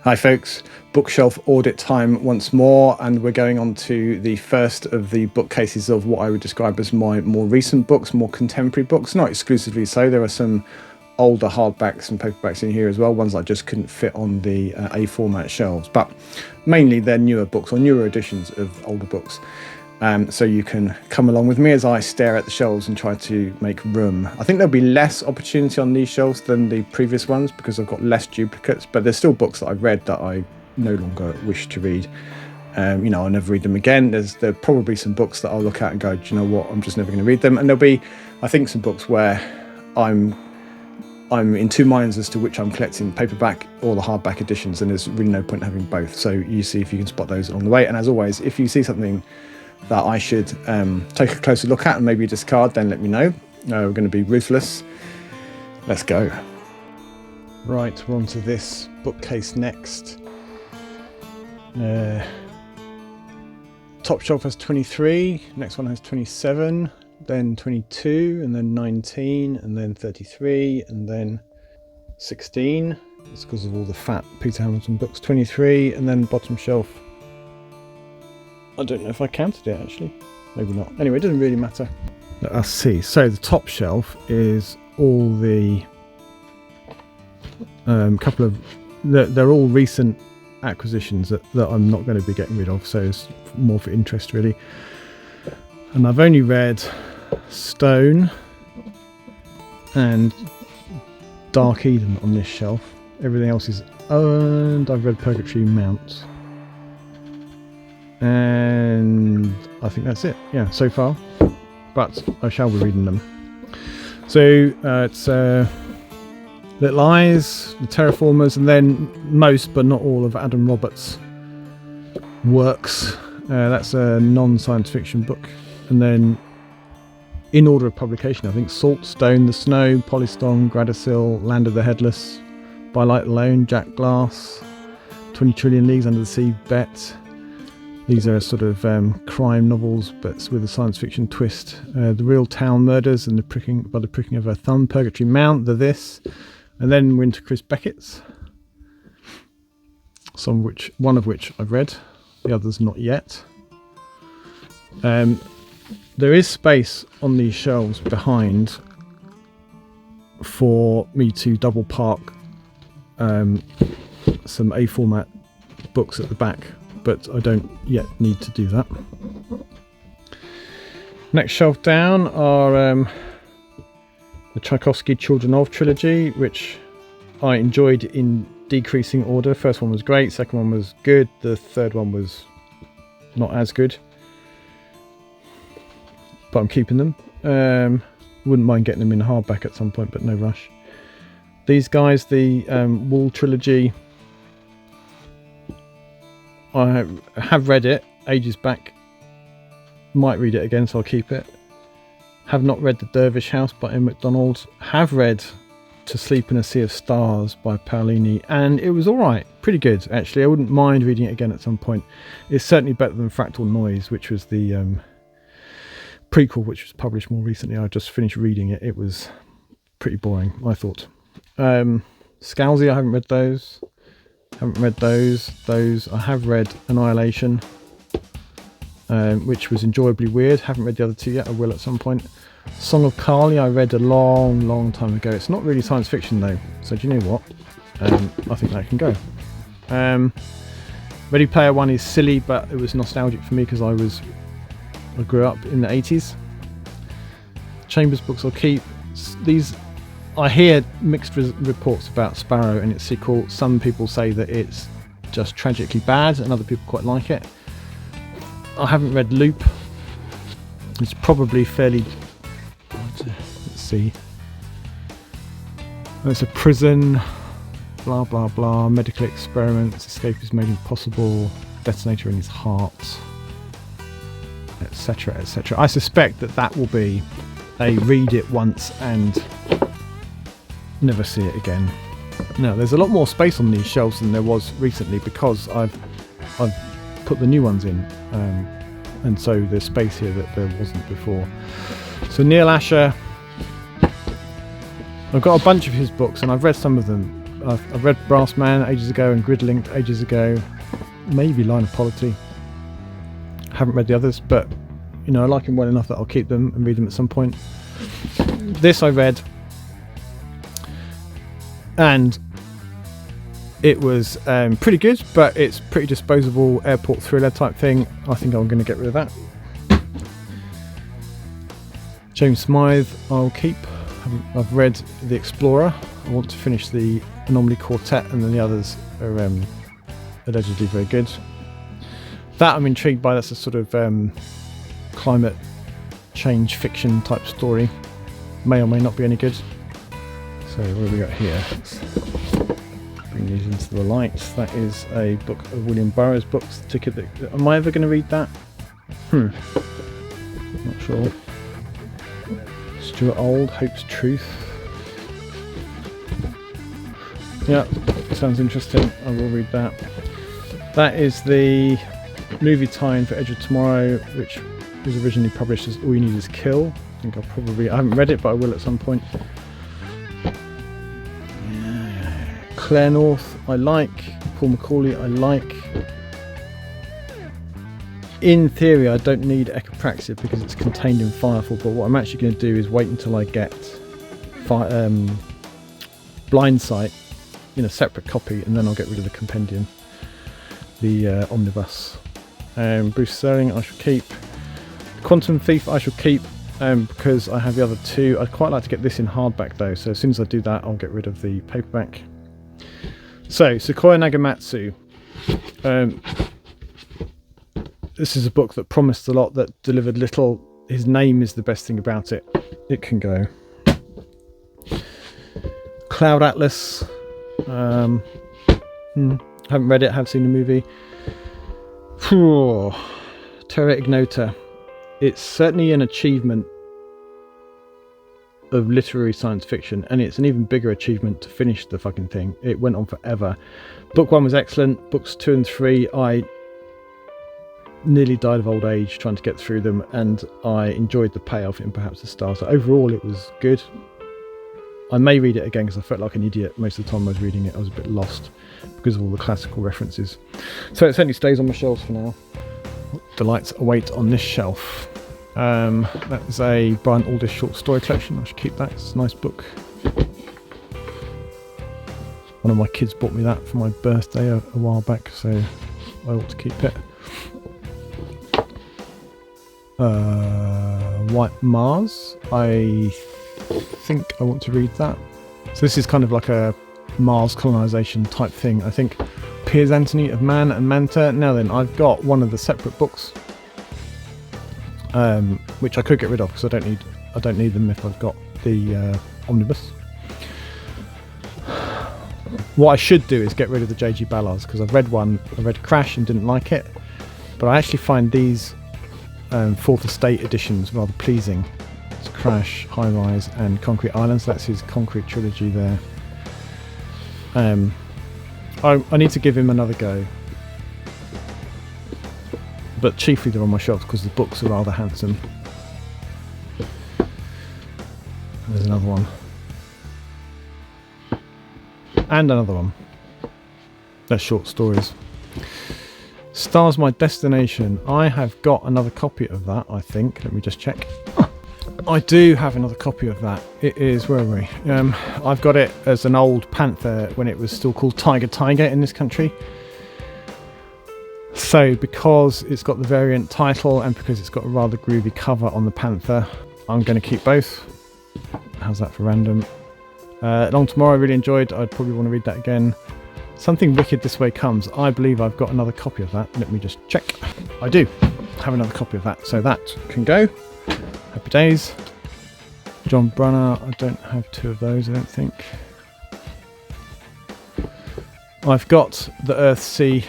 Hi folks, bookshelf audit time once more, and we're going on to the first of the bookcases of what I would describe as my more recent books, more contemporary books, not exclusively so. There are some older hardbacks and paperbacks in here as well, ones I just couldn't fit on the A format shelves, but mainly they're newer books or newer editions of older books. So you can come along with me as I stare at the shelves and try to make room. I think there'll be less opportunity on these shelves than the previous ones because I've got less duplicates, but there's still books that I've read that I no longer wish to read. I'll never read them again. There are probably some books that I'll look at and go, do you know what, I'm just never going to read them. And there'll be, I think, some books where I'm in two minds as to which I'm collecting, paperback or the hardback editions, and there's really no point in having both. So you see if you can spot those along the way. And as always, if you see something that I should take a closer look at and maybe discard, then let me know. We're going to be ruthless. Let's go. Right, we're on to this bookcase next. Top shelf has 23, next one has 27, then 22, and then 19, and then 33, and then 16. It's because of all the fat Peter Hamilton books. 23, and then bottom shelf, I don't know if I counted it actually, maybe not. Anyway, it doesn't really matter. Let us see. So the top shelf is all the couple of, they're all recent acquisitions that I'm not going to be getting rid of, so it's more for interest really. And I've only read Stone and Dark Eden on this shelf. Everything else is, and I've read Purgatory Mount. And I think that's it, yeah, so far, but I shall be reading them. So it's Little Eyes, The Terraformers, and then most but not all of Adam Roberts' works. That's a non-science fiction book. And then in order of publication, I think Salt, Stone, The Snow, Polystone, Gradasil, Land of the Headless, By Light Alone, Jack Glass, 20 Trillion Leagues Under the Sea, Bet. These are sort of crime novels, but with a science fiction twist. The Real Town Murders and By the Pricking of Her Thumb, Purgatory Mount, This, and then we're into Chris Beckett's. One of which I've read, the others not yet. There is space on these shelves behind for me to double park some A format books at the back, but I don't yet need to do that. Next shelf down are the Tchaikovsky Children of trilogy, which I enjoyed in decreasing order. First one was great, second one was good, the third one was not as good, but I'm keeping them. Wouldn't mind getting them in hardback at some point, but no rush. These guys, the Wall trilogy, I have read it ages back, might read it again, so I'll keep it. Have not read The Dervish House by M. MacDonald. Have read To Sleep in a Sea of Stars by Paolini, and it was alright, pretty good actually. I wouldn't mind reading it again at some point. It's certainly better than Fractal Noise, which was the prequel, which was published more recently. I just finished reading it. It was pretty boring, I thought. Scalzi, I haven't read those. Those I have read. Annihilation, which was enjoyably weird. Haven't read the other two yet. I will at some point. Song of Kali I read a long time ago. It's not really science fiction though, so do you know what? I think that can go. Ready Player One is silly, but it was nostalgic for me because I grew up in the 80s. Chambers books I'll keep. These, I hear mixed reports about Sparrow and its sequel. Some people say that it's just tragically bad, and other people quite like it. I haven't read Loop. It's probably fairly... Let's see. It's a prison, blah blah blah, medical experiments, escape is made impossible, detonator in his heart, etc, etc. I suspect that will be a read it once and never see it again. Now there's a lot more space on these shelves than there was recently because I've put the new ones in, and so there's space here that there wasn't before. So Neil Asher, I've got a bunch of his books and I've read some of them I've read Brass Man ages ago and Gridlinked ages ago. Maybe Line of Polity. Haven't read the others, but you know, I like them well enough that I'll keep them and read them at some point. This I read, and it was pretty good, but it's pretty disposable airport thriller type thing. I think I'm going to get rid of that. James Smythe I'll keep. I've read The Explorer. I want to finish the Anomaly Quartet, and then the others are allegedly very good. That I'm intrigued by. That's a sort of climate change fiction type story. May or may not be any good. So what have we got here? Let's bring these into the light. That is a book of William Burroughs' books. Ticket that, am I ever going to read that? Not sure. Stuart Old, Hope's Truth. Yeah, sounds interesting. I will read that. That is the movie tie-in for Edge of Tomorrow, which was originally published as All You Need Is Kill. I think I haven't read it, but I will at some point. Claire North, I like. Paul Macaulay, I like. In theory, I don't need Echopraxia because it's contained in Firefall, but what I'm actually going to do is wait until I get Blindsight in a separate copy, and then I'll get rid of the compendium, the omnibus. Bruce Sterling I shall keep. Quantum Thief I shall keep because I have the other two. I'd quite like to get this in hardback though, so as soon as I do that I'll get rid of the paperback. So, Sequoia Nagamatsu. This is a book that promised a lot, that delivered little. His name is the best thing about it. It can go. Cloud Atlas. Haven't read it, have seen the movie. Terra Ignota. It's certainly an achievement of literary science fiction, and it's an even bigger achievement to finish the fucking thing. It went on forever. Book 1 was excellent. Books 2 and 3, I nearly died of old age trying to get through them, and I enjoyed the payoff in perhaps the start. So overall it was good. I may read it again because I felt like an idiot most of the time I was reading it. I was a bit lost because of all the classical references. So it certainly stays on my shelves for now. Delights await on this shelf. That is a Brian Aldiss short story collection. I should keep that. It's a nice book. One of my kids bought me that for my birthday a while back, so I ought to keep it. White Mars. I think I want to read that. So this is kind of like a Mars colonization type thing. I think Piers Anthony of Man and Manta. Now then, I've got one of the separate books, which I could get rid of because I don't need them if I've got the omnibus. What I should do is get rid of the J.G. Ballards, because I read Crash and didn't like it, but I actually find these Fourth Estate editions rather pleasing. It's Crash, High Rise and Concrete Islands. That's his Concrete trilogy there. I need to give him another go, but chiefly they're on my shelves because the books are rather handsome. There's another one. And another one. They're short stories. Stars My Destination. I have got another copy of that, I think. Let me just check. I do have another copy of that. It is, where are we? I've got it as an old Panther when it was still called Tiger in this country. So because it's got the variant title and because it's got a rather groovy cover on the Panther, I'm going to keep both. How's that for random? Long Tomorrow I really enjoyed. I'd probably want to read that again. Something Wicked This Way Comes. I believe I've got another copy of that. Let me just check. I do have another copy of that, so that can go. Happy days. John Brunner. I don't have two of those, I don't think. I've got the Earthsea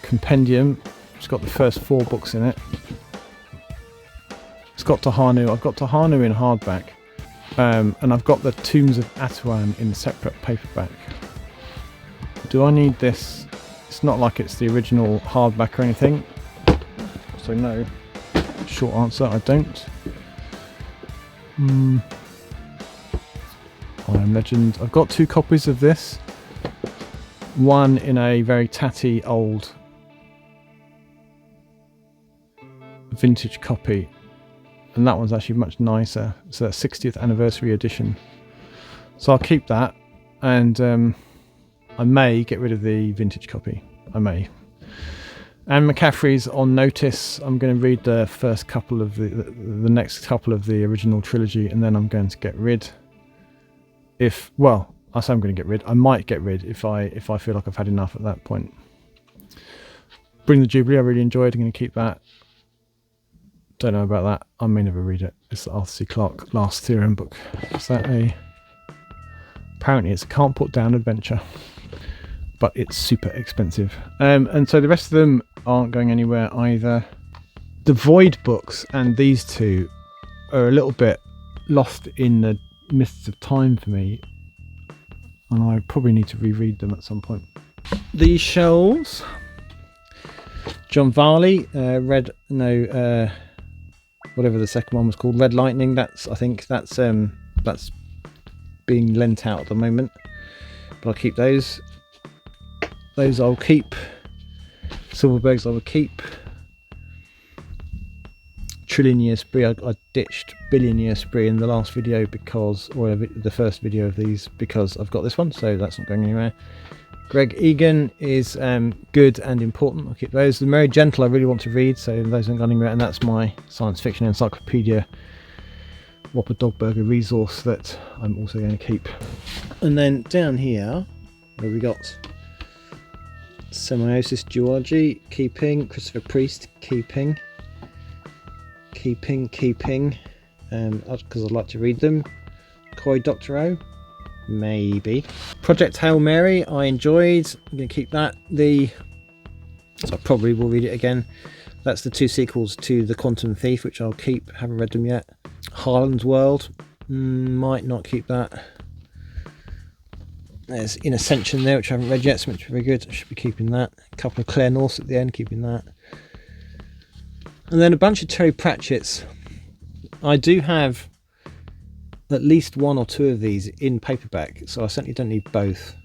Compendium. It's got the first 4 books in it. It's got Tahanu. I've got Tahanu in hardback. And I've got the Tombs of Atuan in separate paperback. Do I need this? It's not like it's the original hardback or anything. So no. Short answer, I don't. I Am Legend. I've got 2 copies of this. one in a very tatty old vintage copy, and that one's actually much nicer. It's a 60th anniversary edition, so I'll keep that, and I may get rid of the vintage copy. I may. And McCaffrey's on notice. I'm going to read the first couple of the next couple of the original trilogy, and then I'm going to get rid. Well, I say I'm going to get rid. I might get rid if I feel like I've had enough at that point. Bring the Jubilee, I really enjoyed. I'm going to keep that. Don't know about that. I may never read it. It's the Arthur C. Clarke Last Theorem book. Is that a? Apparently, it's a can't put down adventure, but it's super expensive. And so the rest of them aren't going anywhere either. The Void books and these two are a little bit lost in the mists of time for me, and I probably need to reread them at some point. These shelves, John Varley, whatever the second one was called, Red Lightning. I think that's being lent out at the moment, but I'll keep those. Those I'll keep. Silverbergs I will keep. Trillion Year Spree, I ditched Billion Year Spree in the last video or the first video of these, because I've got this one, so that's not going anywhere. Greg Egan is good and important. I'll keep those. The Merry Gentle I really want to read, so those aren't going anywhere, and that's my science fiction encyclopedia Whopper Dogburger resource that I'm also going to keep. And then down here, where we got Semiosis Duology, keeping. Christopher Priest, keeping, because I'd like to read them. Coy Dr. O, maybe. Project Hail Mary, I enjoyed. I'm going to keep that. So I probably will read it again. That's the two sequels to The Quantum Thief, which I'll keep. Haven't read them yet. Harlan's World, might not keep that. There's In Ascension there, which I haven't read yet, so much very good. I should be keeping that. A couple of Claire Norths at the end, keeping that. And then a bunch of Terry Pratchett's. I do have at least one or two of these in paperback, so I certainly don't need both.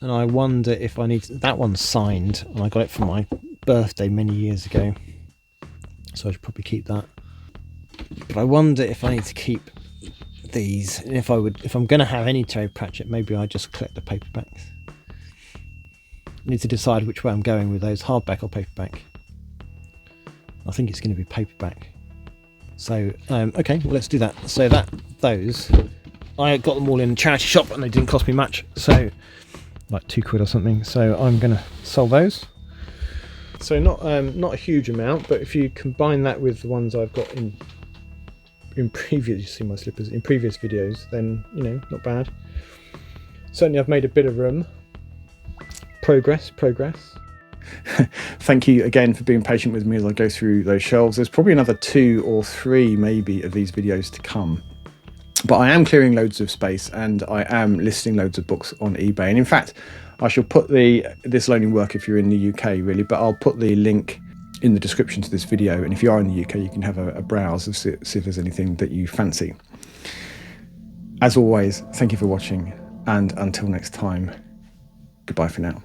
And I wonder if I need that one's signed, and I got it for my birthday many years ago, so I should probably keep that. But I wonder if I need to keep these, and if I'm going to have any Terry Pratchett, maybe I just collect the paperbacks. I need to decide which way I'm going with those, hardback or paperback. I think it's going to be paperback. So okay, well, let's do that. So those I got them all in a charity shop, and they didn't cost me much, so like £2 or something. So I'm going to sell those. So not a huge amount, but if you combine that with the ones I've got in previous, you see my slippers, in previous videos, then, you know, not bad. Certainly I've made a bit of room. Progress. Thank you again for being patient with me as I go through those shelves. There's probably another 2 or 3 maybe of these videos to come. But I am clearing loads of space, and I am listing loads of books on eBay. And in fact, I shall put this will only work if you're in the UK really, but I'll put the link in the description to this video, and if you are in the UK you can have a browse and see if there's anything that you fancy. As always, thank you for watching, and until next time, goodbye for now.